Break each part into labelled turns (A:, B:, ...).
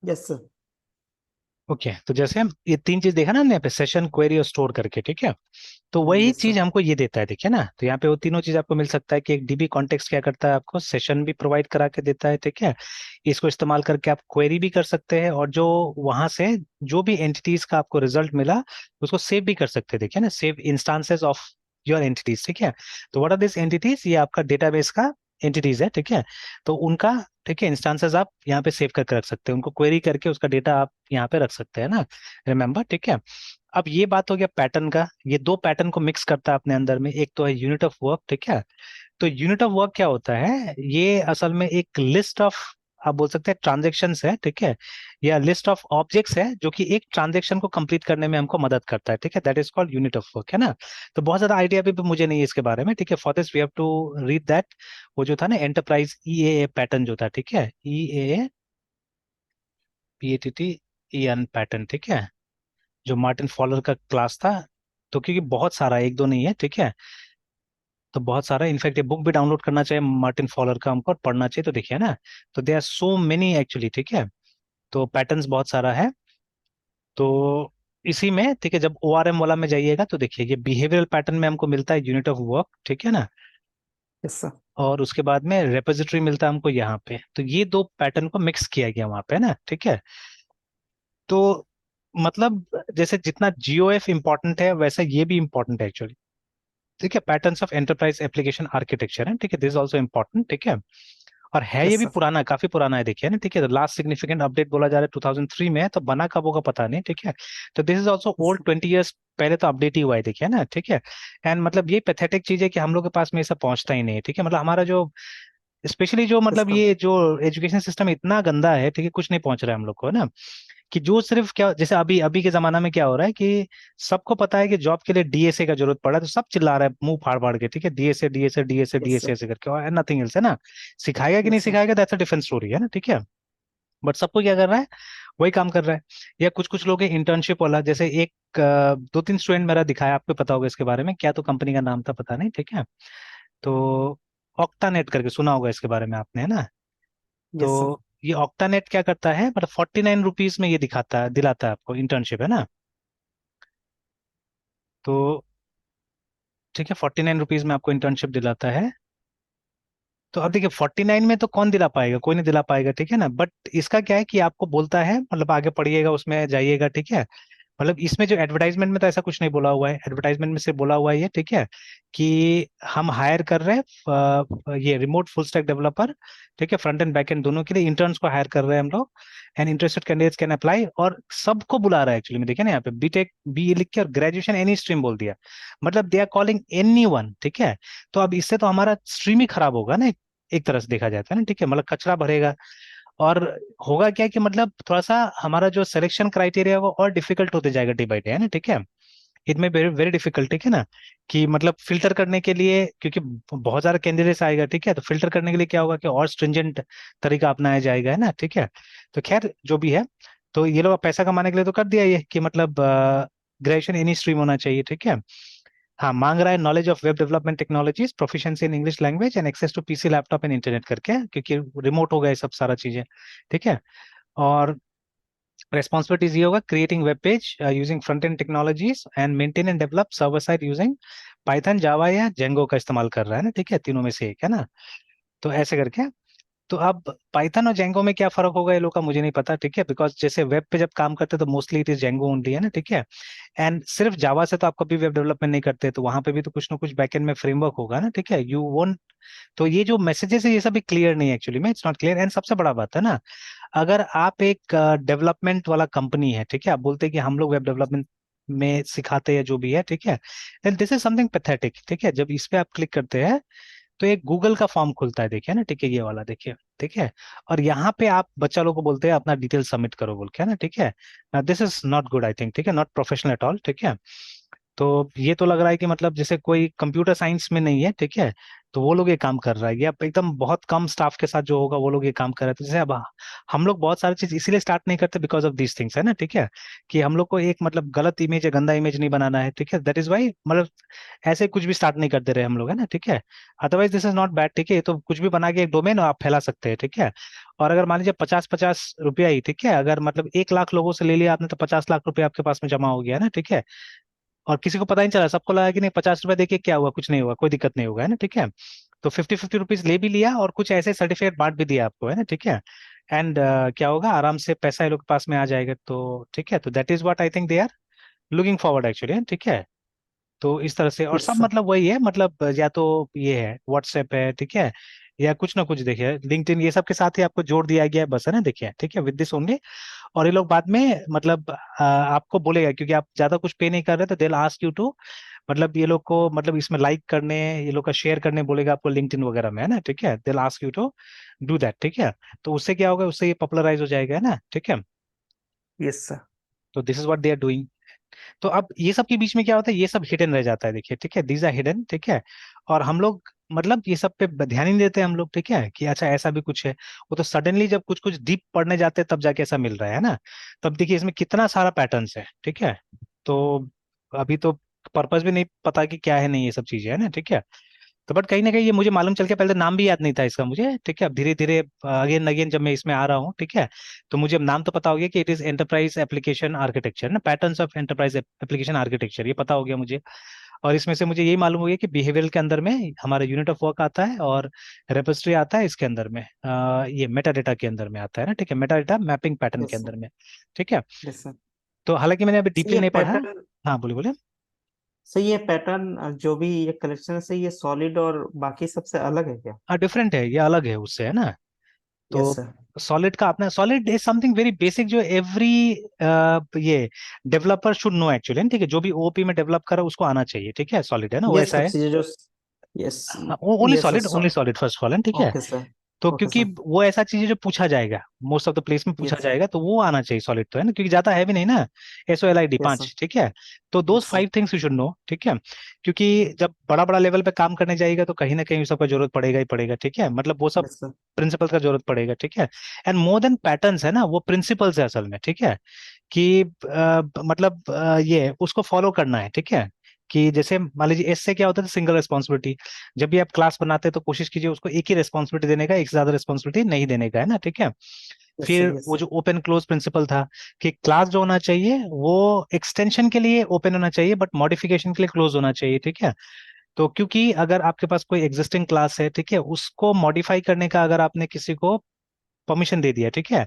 A: Yes sir.
B: Okay, तो जैसे हम ये तीन चीज देखा ना हमने यहाँ पे, सेशन, क्वेरी और स्टोर करके, ठीक है। तो वही
A: यस
B: चीज
A: सर।
B: हमको ये देता है, देखिए ना। तो यहाँ पे वो तीनों चीज आपको मिल सकता है कि एक डीबी कॉन्टेक्स्ट क्या करता है, आपको सेशन भी प्रोवाइड करा के देता है, ठीक है। इसको इस्तेमाल करके आप क्वेरी भी कर सकते हैं, और जो वहां से जो भी एंटिटीज का आपको रिजल्ट मिला उसको सेव भी कर सकते हैं, देखिए ना, save instances of your entities, ठीक है। तो व्हाट आर दिस एंटिटीज, ये आपका डेटाबेस का एंटिटीज है, ठीक है। तो उनका, ठीक है, इंस्टांसेस आप यहाँ पे सेव करके रख सकते हैं, उनको क्वेरी करके उसका डेटा आप यहाँ पे रख सकते हैं ना, रिमेम्बर, ठीक है। अब ये बात हो गया पैटर्न का, ये दो पैटर्न को मिक्स करता है अपने अंदर में, एक तो है यूनिट ऑफ वर्क, ठीक है। तो यूनिट ऑफ वर्क क्या होता है, ये असल में एक लिस्ट ऑफ, आप बोल सकते हैं ट्रांजेक्शन्स है, ठीक है, या लिस्ट ऑफ ऑब्जेक्ट्स है जो कि एक ट्रांजेक्शन को कंप्लीट करने में हमको मदद करता है, ठीक है। That is called unit of work, है ना। तो बहुत ज्यादा आइडिया भी मुझे नहीं है इसके बारे में, ठीक है। For this we have to read that, वो जो था ना एंटरप्राइज ई ए पैटर्न जो था, ठीक है, E A P A T T E N pattern, ठीक है, जो मार्टिन फॉलर का क्लास था। तो क्योंकि बहुत सारा, एक दो नहीं है, ठीक है। तो बहुत सारा, इनफैक्ट ये बुक भी डाउनलोड करना चाहिए मार्टिन फॉलर का हमको, और पढ़ना चाहिए, तो देखिए ना। तो they are so many actually, ठीक है। तो पैटर्न्स बहुत सारा है। तो इसी में, ठीक है, जब ओ आर एम वाला में जाइएगा तो देखिए ये बिहेवियरल पैटर्न में हमको मिलता है यूनिट ऑफ वर्क, ठीक है ना।
A: Yes sir.
B: और उसके बाद में रेपोजिटरी मिलता है हमको यहाँ पे, तो ये दो पैटर्न को मिक्स किया गया वहां पे ना, ठीक है। तो मतलब जैसे जितना जीओएफ इंपॉर्टेंट है वैसा ये भी इंपॉर्टेंट है एक्चुअली, ठीक है। Patterns of enterprise application architecture है, ठीक है, दिस ऑल्सो इंपॉर्टेंट, ठीक है। और है ये
A: यस
B: भी
A: सर।
B: पुराना, काफी पुराना है, देखिए ना, ठीक है। लास्ट सिग्निफिकेंट अपडेट बोला जा रहा है 2003 में है, तो बना कब होगा पता नहीं, ठीक है। तो this is also old, 20 years पहले तो अपडेट ही हुआ है, देखिए ना, ठीक है। एंड मतलब ये पैथेटिक चीज है कि हम लोग के पास में ये सब पहुंचता ही नहीं है, ठीक है। मतलब हमारा जो, स्पेशली जो,
A: यस
B: मतलब
A: सर।
B: ये जो एजुकेशन सिस्टम इतना गंदा है, ठीक है, कुछ नहीं पहुंच रहा है हम लोग को ना। कि जो सिर्फ क्या, जैसे अभी अभी के जमाना में क्या हो रहा है कि सबको पता है कि जॉब के लिए डीएसए का जरूरत पड़ा है, तो सब चिल्ला रहा है मुंह फाड़ फाड़ के, ठीक है, DSA DSA DSA
A: yes
B: DSA
A: sir.
B: ऐसे करके, और नथिंग एल्स, है ना। सिखाएगा कि नहीं
A: यस सर।
B: सिखाएगा, दैट्स अ डिफरेंट स्टोरी, है ना, ठीक है। बट सबको क्या कर रहा है, वही काम कर रहा है। या कुछ कुछ लोग इंटर्नशिप वाला, जैसे एक दो तीन स्टूडेंट मेरा दिखाया, आपको पता होगा इसके बारे में, क्या तो कंपनी का नाम था पता नहीं, ठीक है। तो ऑक्टानेट करके सुना होगा इसके बारे में आपने, है ना।
A: Yes sir.
B: तो ये ऑक्टानेट क्या करता है, मतलब 49 रुपीज में ये दिखाता है, दिलाता है आपको इंटर्नशिप, है ना। तो ठीक है, 49 रुपीज में आपको इंटर्नशिप दिलाता है। तो अब देखिए 49 में तो कौन दिला पाएगा, कोई नहीं दिला पाएगा, ठीक है ना। बट इसका क्या है कि आपको बोलता है, मतलब आगे पढ़िएगा उसमें जाइएगा, ठीक है। मतलब इसमें जो एडवर्टाइजमेंट में तो ऐसा कुछ नहीं बोला हुआ है, एडवर्टाइजमेंट में से बोला हुआ है ये, ठीक है, कि हम हायर कर रहे हैं ये रिमोट फुल स्टैक डेवलपर, ठीक है, फ्रंट एंड बैक एंड दोनों के लिए इंटर्न्स को हायर कर रहे हैं हम लोग। And interested candidates can apply, और सबको बुला रहा है एक्चुअली में, देखिए ना यहाँ पे बीटेक बी लिख के और ग्रेजुएशन एनी स्ट्रीम बोल दिया। मतलब they are calling anyone, ठीक है। तो अब इससे तो हमारा स्ट्रीम ही खराब होगा ना, एक तरह से देखा जाता है ना, ठीक है, मतलब कचरा भरेगा। और होगा क्या कि मतलब थोड़ा सा हमारा जो सिलेक्शन क्राइटेरिया है वो और डिफिकल्ट होते जाएगा डे बाई डे, है ना, ठीक है। इट में वेरी वेरी डिफिकल्ट, ठीक है ना। कि मतलब फिल्टर करने के लिए, क्योंकि बहुत सारा कैंडिडेट्स आएगा, ठीक है, तो फिल्टर करने के लिए क्या होगा कि और स्ट्रिंजेंट तरीका अपनाया जाएगा, है ना, ठीक है। तो खैर जो भी है, तो ये लोग पैसा कमाने के लिए तो कर दिया ये कि मतलब ग्रेजुएशन एनी स्ट्रीम होना चाहिए, ठीक है। हाँ, मांग रहा है knowledge of web development technologies, proficiency in English language and access to PC laptop and internet करके, क्योंकि रिमोट हो गया ये सब सारा चीजें, ठीक है। और रेस्पॉन्सिबिलिटीज ये होगा, creating web page using front end technologies and maintain and develop server side using Python Java या जेंगो का इस्तेमाल कर रहा है ना, ठीक है, तीनों में से एक, है ना। तो ऐसे करके, तो अब पाइथन और जेंगो में क्या फर्क होगा ये लोग का मुझे नहीं पता, ठीक है, बिकॉज जैसे वेब पे जब काम करते हैं तो mostly it is Django only, है ना, ठीक है। एंड सिर्फ जावा से तो आप कभी वेब डेवलपमेंट नहीं करते, तो वहां पे भी तो कुछ ना कुछ बैकएंड में फ्रेमवर्क होगा ना, ठीक है, यू वोंट। तो ये जो मैसेजेस है ये सब भी क्लियर नहीं है एक्चुअली में, इट्स नॉट क्लियर। एंड सबसे बड़ा बात है ना, अगर आप एक डेवलपमेंट वाला कंपनी है, ठीक है, आप बोलते हैं कि हम लोग वेब डेवलपमेंट में सिखाते हैं जो भी है, ठीक है, then this is something pathetic, ठीक है। जब इस पे आप क्लिक करते हैं तो एक गूगल का फॉर्म खुलता है, देखिए ना, ठीक है, ये वाला देखिए, ठीक है। और यहाँ पे आप बच्चा लोग को बोलते हैं अपना डिटेल सबमिट करो बोल के, है ना, ठीक है। This is not good I think, ठीक है, नॉट प्रोफेशनल एट ऑल, ठीक है। तो ये तो लग रहा है कि मतलब जैसे कोई कंप्यूटर साइंस में नहीं है, ठीक है, तो वो लोग ये काम कर रहा है, या एकदम बहुत कम स्टाफ के साथ जो होगा वो लोग ये काम कर रहे हैं। तो जैसे अब हम लोग बहुत सारी चीज इसीलिए स्टार्ट नहीं करते बिकॉज ऑफ दीज थिंग्स, है ना, ठीक है, कि हम लोग को एक मतलब गलत इमेज या गंदा इमेज नहीं बनाना है, ठीक है, दैट इज वाई मतलब ऐसे कुछ भी स्टार्ट नहीं करते रहे हम लोग, है ना, ठीक है। Otherwise this is not bad, ठीक है, ये तो कुछ भी बना के एक डोमेन आप फैला सकते हैं, ठीक है। और अगर मान लीजिए 50-50 रुपया ही, ठीक है, अगर मतलब 1 लाख लोगों से ले लिया आपने तो 50 लाख रुपया आपके पास में जमा हो गया, है ना, ठीक है। और किसी को पता नहीं चला, सबको लगा कि नहीं 50 रुपए देखिए क्या हुआ, कुछ नहीं हुआ, कोई दिक्कत नहीं होगा, है ना, ठीक है। तो 50-50 रुपीज ले भी लिया और कुछ ऐसे सर्टिफिकेट बांट भी दिया आपको, है ना, ठीक है। एंड क्या होगा, आराम से पैसा ये लोग के पास में आ जाएगा, तो ठीक है, तो that is what I think they are looking forward actually, ठीक है। तो इस तरह से, और
A: यस
B: सब
A: सर।
B: मतलब वही है, मतलब या तो ये है व्हाट्सएप है, ठीक है, या कुछ ना कुछ देखिए लिंक्डइन, ये सब के साथ ही आपको जोड़ दिया गया है बस, है ना, देखिए, ठीक है, विद दिस ओनली। और ये लोग बाद में मतलब आपको बोलेगा, क्योंकि आप ज्यादा कुछ पे नहीं कर रहे तो दे आस्क यू टू, मतलब ये लोग को मतलब इसमें लाइक करने, ये लोग का शेयर करने बोलेगा आपको लिंक्डइन वगैरह में, है ना, ठीक है, they ask you to do that, ठीक है। तो उससे क्या होगा, उससे ये पॉपुलराइज हो जाएगा, है ना, ठीक है।
A: Yes sir.
B: तो this is what they are doing. तो अब ये सब के बीच में क्या होता है, ये सब हिडन रह जाता है, देखिए, ठीक है, दीज आर हिडन, ठीक है। और हम लोग मतलब ये सब पे ध्यान ही नहीं देते हम लोग, ठीक है, कि अच्छा ऐसा भी कुछ है। वो तो सडनली जब कुछ कुछ डीप पढ़ने जाते हैं तब जाके ऐसा मिल रहा है ना। तब देखिए इसमें कितना सारा पैटर्न्स है, ठीक है। तो अभी तो पर्पस भी नहीं पता कि क्या है, नहीं ये सब चीजें, है ना, ठीक है। तो बट कहीं ना कहीं ये मुझे मालूम चल के, पहले तो नाम भी याद नहीं था इसका मुझे, ठीक है, अब धीरे धीरे अगेन अगेन जब मैं इसमें आ रहा हूँ, ठीक है, तो मुझे अब नाम तो पता हो गया कि it is enterprise application architecture ना, patterns of enterprise application architecture, ये पता हो गया मुझे। और इसमें से मुझे यही मालूम हो गया कि बिहेवियरल के अंदर में हमारा यूनिट ऑफ वर्क आता है, और रेपोजिटरी आता है इसके अंदर में, ये मेटा डेटा के अंदर में आता है ना, ठीक है, मेटा डेटा मैपिंग पैटर्न के
A: यस
B: अंदर
A: सर।
B: में, ठीक है।
A: Yes sir.
B: तो हालांकि मैंने अभी
A: सर
B: डीपली
A: ये
B: नहीं पढ़ा।
A: पैटर्न
B: हाँ बोलिए बोलिए।
A: सर ये पैटर्न जो भी ये कलेक्शन है, ये सॉलिड और बाकी सबसे अलग है क्या?
B: हाँ डिफरेंट है, ये अलग है उससे, है ना। तो
A: यस सर।
B: सॉलिड का अपना, solid is something very basic जो एवरी ये डेवलपर शुड नो एक्चुअली, ठीक है, जो भी ओपी में डेवलप कर रहा है उसको आना चाहिए, ठीक है, सॉलिड है ना, वो
A: ये
B: ऐसा
A: सब
B: है।
A: चीजें जो यस
B: हाँ only
A: yes
B: solid,
A: sir.
B: Only solid first of all है, ठीक है।
A: Okay sir.
B: तो
A: ओके
B: क्योंकि
A: सर।
B: वो ऐसा चीज है जो पूछा जाएगा, मोस्ट ऑफ द प्लेस में पूछा
A: यस सर।
B: जाएगा, तो वो आना चाहिए सॉलिड, तो है ना, क्योंकि ज्यादा है भी नहीं ना, SOLID
A: यस सर।
B: 5, ठीक है। तो those
A: yes sir.
B: 5 things you should know, ठीक है। क्योंकि जब बड़ा बड़ा लेवल पे काम करने जाएगा तो कहीं ना कहीं सबका जरूरत पड़ेगा ही पड़ेगा, ठीक है, मतलब वो सब
A: यस सर।
B: प्रिंसिपल्स का जरूरत पड़ेगा, ठीक है। एंड मोर देन पैटर्न्स है ना, वो प्रिंसिपल्स है असल में, ठीक है, कि मतलब ये उसको फॉलो करना है, ठीक है। कि जैसे मान लीजिए एस से क्या होता है, सिंगल रिस्पॉन्सिबिलिटी। जब भी आप क्लास बनाते हैं तो कोशिश कीजिए उसको एक ही रिस्पॉन्सिबिलिटी देने का, एक से ज्यादा रिस्पॉन्सिबिलिटी नहीं देने का, है ना, ठीक है।
A: यस
B: फिर
A: सर। यस
B: वो
A: सर।
B: जो ओपन क्लोज प्रिंसिपल था, कि क्लास जो होना चाहिए वो एक्सटेंशन के लिए ओपन होना चाहिए बट मॉडिफिकेशन के लिए क्लोज होना चाहिए, ठीक है। तो क्योंकि अगर आपके पास कोई एग्जिस्टिंग क्लास है, ठीक है, उसको मॉडिफाई करने का अगर आपने किसी को परमिशन दे दिया, ठीक है,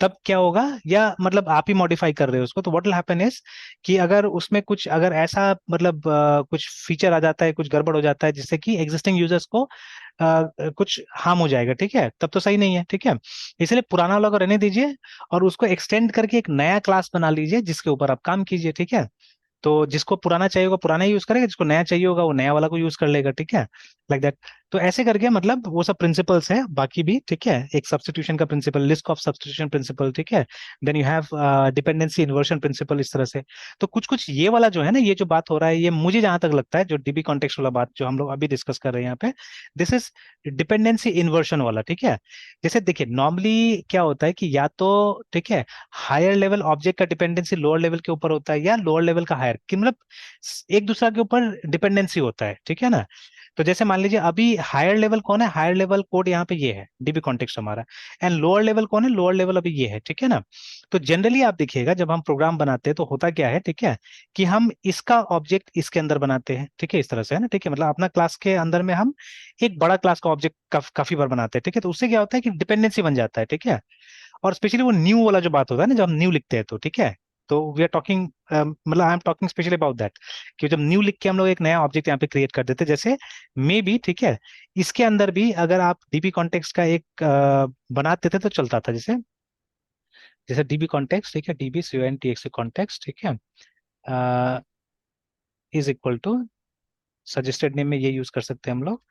B: तब क्या होगा, या मतलब आप ही मॉडिफाई कर रहे हो उसको, तो व्हाट विल हैपन इज कि अगर उसमें कुछ अगर ऐसा मतलब कुछ फीचर आ जाता है, कुछ गड़बड़ हो जाता है जिससे कि एग्जिस्टिंग यूजर्स को कुछ हार्म हो जाएगा, ठीक है, तब तो सही नहीं है, ठीक है। इसलिए पुराना लॉग रहने दीजिए और उसको एक्सटेंड करके एक नया क्लास बना लीजिए जिसके ऊपर आप काम कीजिए, ठीक है। तो जिसको पुराना चाहिए होगा पुराना यूज करेगा, जिसको नया चाहिए होगा वो नया वाला को यूज कर लेगा, ठीक है, लाइक दैट। तो ऐसे करके मतलब वो सब प्रिंसिपल्स हैं बाकी भी, ठीक है, एक सब्स्टिट्यूशन का principle, list of substitution principle, ठीक है। Then you have dependency inversion principle, इस तरह से। तो कुछ कुछ ये वाला जो है ना, ये जो बात हो रहा है, ये मुझे जहां तक लगता है जो डीबी कॉन्टेक्स्ट वाला बात जो हम लोग अभी डिस्कस कर रहे हैं यहाँ पे, दिस इज डिपेंडेंसी इन्वर्शन वाला, ठीक है। जैसे देखिए नॉर्मली क्या होता है कि या तो, ठीक है, हायर लेवल ऑब्जेक्ट का डिपेंडेंसी लोअर लेवल के ऊपर होता है, या लोअर लेवल का हायर, कि मतलब एक दूसरे के ऊपर डिपेंडेंसी होता है, ठीक है ना। तो जैसे मान लीजिए अभी हायर लेवल कौन है, हायर लेवल कोड यहाँ पे ये है डीबी कॉन्टेक्स्ट हमारा। एंड लोअर लेवल कौन है, लोअर लेवल अभी ये है, ठीक है ना। तो जनरली आप देखिएगा जब हम प्रोग्राम बनाते हैं तो होता क्या है, ठीक है, कि हम इसका ऑब्जेक्ट इसके अंदर बनाते हैं, ठीक है, इस तरह से, है ना, ठीक है, मतलब अपना क्लास के अंदर में हम एक बड़ा क्लास का ऑब्जेक्ट काफी बार बनाते हैं, ठीक है। तो उससे क्या होता है कि डिपेंडेंसी बन जाता है, ठीक है। और स्पेशली वो न्यू वाला जो बात होता है ना, जब हम न्यू लिखते हैं तो, ठीक है, तो वी आर टॉकिंग मतलब I am talking specially about that, कि जब न्यू लिख के हम लोग एक नया ऑब्जेक्ट यहाँ पे क्रिएट कर देते हैं, जैसे मे बी, ठीक है, इसके अंदर भी अगर आप डीबी कॉन्टेक्स्ट का एक बनाते थे तो चलता था, जैसे जैसे डीबी कॉन्टेक्स्ट, ठीक है, डीबी CONTXT कॉन्टेक्स्ट, ठीक है, is equal to suggested name में ये यूज कर सकते हैं हम लोग,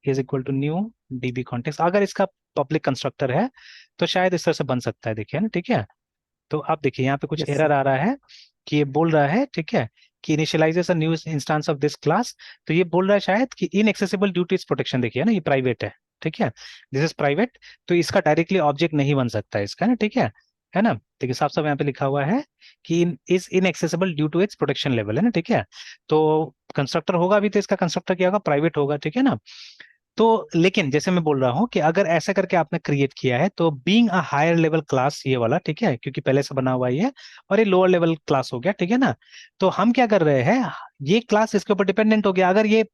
B: is equal to new DB context. अगर इसका पब्लिक कंस्ट्रक्टर है तो शायद इस तरह से बन सकता है, देखिए ना, ठीक है। तो आप देखिए यहाँ पे कुछ
A: यस
B: एरर
A: सर।
B: आ रहा है कि ये बोल रहा है, ठीक है, कि initializes a new instance of this class. तो ये बोल रहा है शायद कि inaccessible due to its protection, देखिए ना, ये प्राइवेट है, ठीक है, दिस इज प्राइवेट, तो इसका डायरेक्टली ऑब्जेक्ट नहीं बन सकता है इसका, है ना, ठीक है ना, देखिए साफ साफ यहाँ पे लिखा हुआ है कि is inaccessible due to its protection level, है ना, ठीक है। तो कंस्ट्रक्टर होगा भी, तो इसका कंस्ट्रक्टर क्या होगा, प्राइवेट होगा, ठीक है ना। तो लेकिन जैसे मैं बोल रहा हूँ कि अगर ऐसा करके आपने क्रिएट किया है तो being a higher level class, ये वाला, ठीक है, क्योंकि पहले से बना हुआ ही है, और ये लोअर लेवल क्लास हो गया, ठीक है ना। तो हम क्या कर रहे हैं, ये क्लास इसके ऊपर डिपेंडेंट हो गया, अगर ये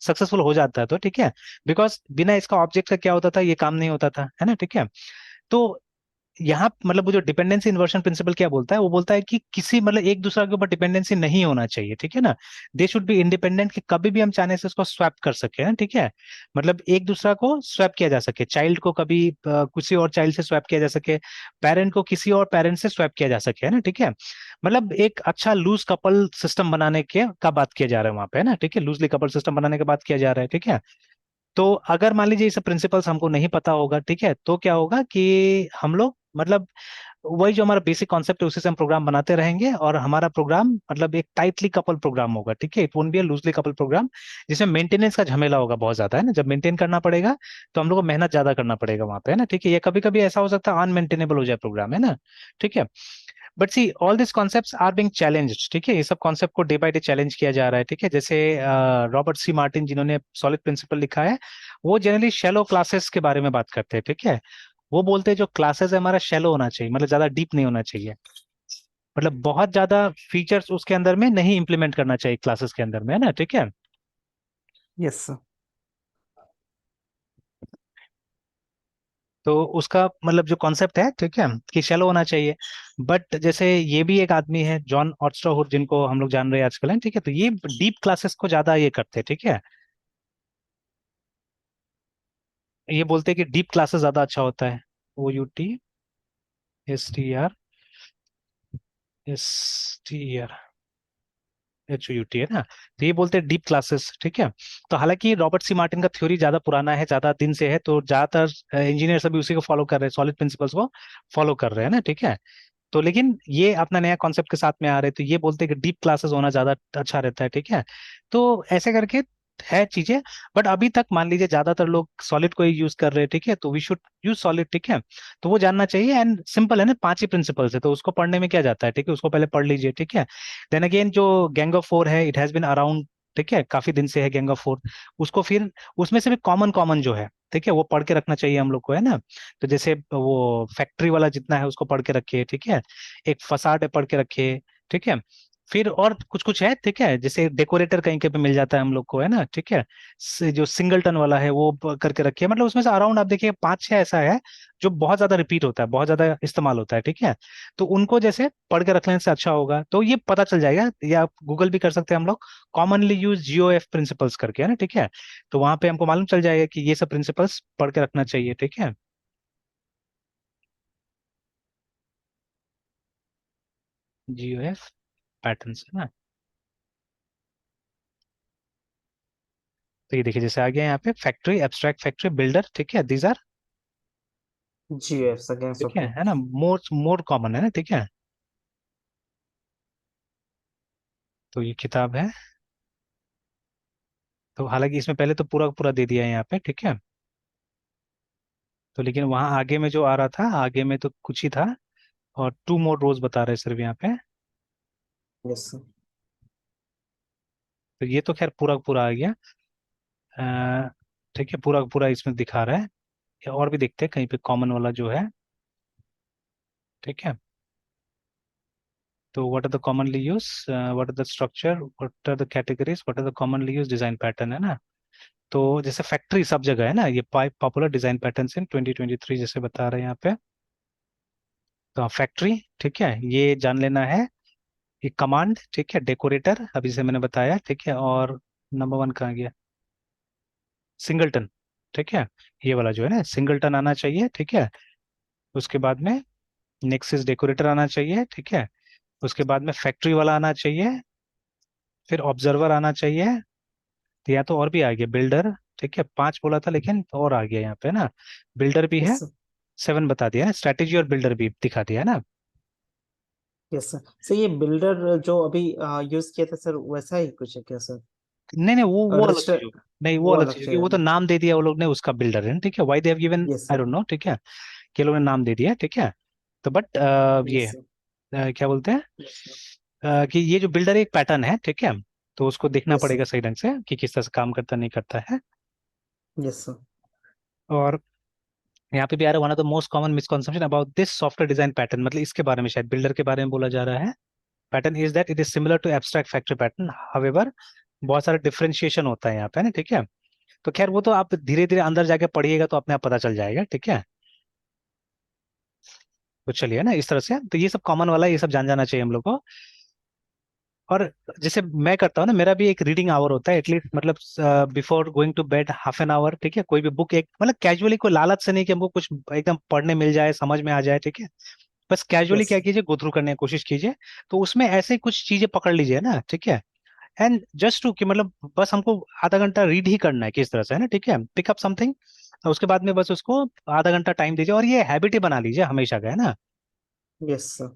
B: सक्सेसफुल हो जाता है तो, ठीक है, बिकॉज बिना इसका ऑब्जेक्ट का क्या होता था, ये काम नहीं होता था, है ना, ठीक है। तो यहाँ मतलब वो जो डिपेंडेंसी इन्वर्शन प्रिंसिपल क्या बोलता है, वो बोलता है कि किसी मतलब एक दूसरे के ऊपर डिपेंडेंसी नहीं होना चाहिए, ठीक है ना। दे शुड बी इंडिपेंडेंट, कि कभी भी हम चाहने से उसको स्वैप कर सके ना, ठीक है। मतलब एक दूसरा को स्वैप किया जा सके, चाइल्ड को कभी किसी और चाइल्ड से स्वैप किया जा सके, पेरेंट को किसी और पेरेंट से स्वैप किया जा सके, है ना, ठीक है। मतलब एक अच्छा लूज कपल सिस्टम बनाने के का बात किया जा रहा है वहां पे, है ना, ठीक है, लूजली कपल सिस्टम बनाने की बात किया जा रहा है, ठीक है। तो अगर मान लीजिए ये सब प्रिंसिपल्स हमको नहीं पता होगा, ठीक है, तो क्या होगा कि हम लोग मतलब वही जो हमारा बेसिक कॉन्सेप्ट है उसी से हम प्रोग्राम बनाते रहेंगे, और हमारा प्रोग्राम मतलब एक टाइटली कपल प्रोग्राम होगा, ठीक है, it won't be a loosely couple program, जिसमें मेंटेनेंस का झमेला होगा बहुत ज्यादा, है ना, जब मेंटेन करना पड़ेगा तो हम लोग को मेहनत ज्यादा करना पड़ेगा वहां पे, है ना, ठीक है। ये कभी कभी ऐसा हो सकता है अनमेंटेनेबल हो जाए प्रोग्राम, है ना, ठीक है। But see all this concepts are being challenged, ठीक है, ये सब कॉन्सेप्ट को डे बाय डे चैलेंज किया जा रहा है, ठीक है। जैसे रॉबर्ट सी मार्टिन जिन्होंने सॉलिड प्रिंसिपल लिखा है, वो जनरली शैलो क्लासेस के बारे में बात करते हैं, ठीक है। वो बोलते हैं जो क्लासेस है हमारा शैलो होना चाहिए, मतलब ज्यादा डीप नहीं होना चाहिए, मतलब बहुत ज्यादा फीचर्स उसके अंदर में नहीं इंप्लीमेंट करना चाहिए क्लासेस के अंदर में, है ना, ठीक है।
A: यस।
B: तो उसका मतलब जो कॉन्सेप्ट है, ठीक है, कि शैलो होना चाहिए। बट जैसे ये भी एक आदमी है जॉन ऑस्ट्रोहुड, जिनको हम लोग जान रहे हैं आजकल, है, ठीक है, तो ये डीप क्लासेस को ज्यादा ये करते हैं, ठीक है। ये बोलते हैं कि डीप क्लासेस ज्यादा अच्छा होता है। OUTSTRSTR HUT, है ना। तो ये बोलते हैं डीप क्लासेस, ठीक है। तो हालांकि रॉबर्ट सी मार्टिन का थ्योरी ज्यादा पुराना है, ज्यादा दिन से है, तो ज्यादातर इंजीनियर अभी उसी को फॉलो कर रहे हैं, सॉलिड प्रिंसिपल्स को फॉलो कर रहे हैं ना, ठीक है। तो लेकिन ये अपना नया कॉन्सेप्ट के साथ में आ रहे, तो ये बोलते हैं कि डीप क्लासेस होना ज्यादा अच्छा रहता है, ठीक है। तो ऐसे करके है चीजें। बट अभी तक मान लीजिए ज्यादातर लोग सॉलिड को ही यूज कर रहे हैं, ठीक है, तो वी शुड यूज सॉलिड, ठीक है। तो वो जानना चाहिए, एंड सिंपल है ना, 5 ही प्रिंसिपल्स है, तो उसको पढ़ने में क्या जाता है, ठीक है, उसको पहले पढ़ लीजिए, ठीक है। देन अगेन जो गैंग ऑफ फोर है, इट हैज बिन अराउंड, ठीक है, काफी दिन से है गैंग ऑफ फोर। उसको फिर उसमें से भी कॉमन कॉमन जो है, ठीक है, वो पढ़ के रखना चाहिए हम लोग को, है ना। तो जैसे वो फैक्ट्री वाला जितना है उसको पढ़ के रखिए, ठीक है। एक फसाड है, पढ़ के रखिए, ठीक है। फिर और कुछ कुछ है, ठीक है, जैसे डेकोरेटर कहीं के पे मिल जाता है हम लोग को, है ना, ठीक है। जो सिंगलटन वाला है वो करके रखिए, मतलब उसमें से अराउंड आप देखिए 5-6 ऐसा है जो बहुत ज्यादा रिपीट होता है, बहुत ज्यादा इस्तेमाल होता है, ठीक है। तो उनको जैसे पढ़ के रख लेने से अच्छा होगा, तो ये पता चल जाएगा, या आप गूगल भी कर सकते हैं हम लोग, कॉमनली यूज GOF प्रिंसिपल्स करके, है ना, ठीक है। तो वहां पे हमको मालूम चल जाएगा कि ये सब प्रिंसिपल्स पढ़ के रखना चाहिए, ठीक है। GOF पैटर्न्स, है ना। तो ये देखिए जैसे आ गया यहाँ पे फैक्ट्री, एब्स्ट्रैक्ट फैक्ट्री, बिल्डर, ठीक है, दीज आर,
A: GUF अगेंस्ट,
B: ठीक
A: ओके।
B: है ना, मोर मोर कॉमन है ना, ठीक है। तो ये किताब है। तो हालांकि इसमें पहले तो पूरा पूरा दे दिया है यहाँ पे, ठीक है। तो लेकिन वहाँ आगे में जो आ रहा था, आगे में तो कुछ ही था, और 2 more rows बता रहे हैं सिर्फ यहाँ पे।
A: यस।
B: तो ये तो खैर पूरा पूरा आ गया। अ, ठीक है, पूरा पूरा इसमें दिखा रहा है। या और भी देखते हैं कहीं पे कॉमन वाला जो है, ठीक है। तो what are the commonly use, what are the structure, what are the categories, what are the commonly use design pattern, है ना। तो जैसे फैक्ट्री सब जगह है ना, ये 5 पॉपुलर डिजाइन पैटर्न्स इन 2023 जैसे बता रहे हैं यहाँ पे। तो फैक्ट्री, ठीक है, ये जान लेना है। ये कमांड, ठीक है, डेकोरेटर अभी से मैंने बताया, ठीक है, और नंबर 1 कहाँ गया, सिंगलटन, ठीक है। ये वाला जो है ना सिंगलटन आना चाहिए, ठीक है। उसके बाद में नेक्सिस डेकोरेटर आना चाहिए, ठीक है। उसके बाद में फैक्ट्री वाला आना चाहिए, फिर ऑब्जर्वर आना चाहिए। तो या तो और भी आ गया बिल्डर, ठीक है, 5 बोला था लेकिन और आ गया यहाँ पे ना, बिल्डर भी है।
A: यस।
B: 7 बता दिया है, स्ट्रैटेजी और बिल्डर भी दिखा दिया है ना।
A: Yes sir. सर ये बिल्डर जो अभी यूज किया था सर, वैसा ही कुछ है क्या सर?
B: नहीं नहीं, वो अलग चीज
A: रजिस्टर,
B: होगी। नहीं, वो
A: वो
B: अलग
A: अलग
B: चीज होगी, वो तो
A: चाहिए।
B: नाम दे दिया वो लोग ने, उसका बिल्डर है, ठीक है, why they have given
A: yes
B: I
A: sir.
B: Don't know, ठीक है, कि लोगों ने नाम दे दिया, ठीक है। तो बट ये
A: यस सर।
B: क्या बोलते हैं, कि ये जो बिल्डर एक पैटर्न है, ठीक है, तो उसको देखना
A: यस
B: पड़ेगा
A: सर।
B: सही ढंग से कि किस तरह से काम करता नहीं करता है।
A: Yes sir.
B: और यहाँ पे भी आ रहा है, one of the most common misconception about this software design pattern, मतलब इसके बारे में, शायद बिल्डर के बारे में बोला जा रहा है। Pattern is that it is similar to abstract factory pattern, however बहुत सारा डिफरेंशिएशन होता है यहाँ पे ना, ठीक है। तो खैर वो तो आप धीरे धीरे अंदर जाके पढ़िएगा तो अपने आप पता चल जाएगा, ठीक है। तो चलिए ना इस तरह से, तो ये सब कॉमन वाला है, ये सब जान जाना चाहिए हम लोग को। और जैसे मैं करता हूँ ना, मेरा भी एक रीडिंग आवर होता है एटलीस्ट, मतलब before going to bed half an hour, ठीक है, कोई भी बुक एक मतलब कैजुअली, कोई लालच से नहीं कि हमको कुछ एकदम पढ़ने मिल जाए, समझ में आ जाए, ठीक है। बस कैजुअली
A: यस
B: क्या
A: सर।
B: कीजिए, गो थ्रू करने की कोशिश कीजिए। तो उसमें ऐसे कुछ चीजें पकड़ लीजिए ना, ठीक है। एंड जस्ट टू कि मतलब बस हमको आधा घंटा रीड ही करना है किस तरह से, है ना, ठीक है, पिक अप समथिंग। उसके बाद में बस उसको आधा घंटा टाइम दीजिए, और ये हैबिट ही बना लीजिए हमेशा का, है ना,
A: यस सर।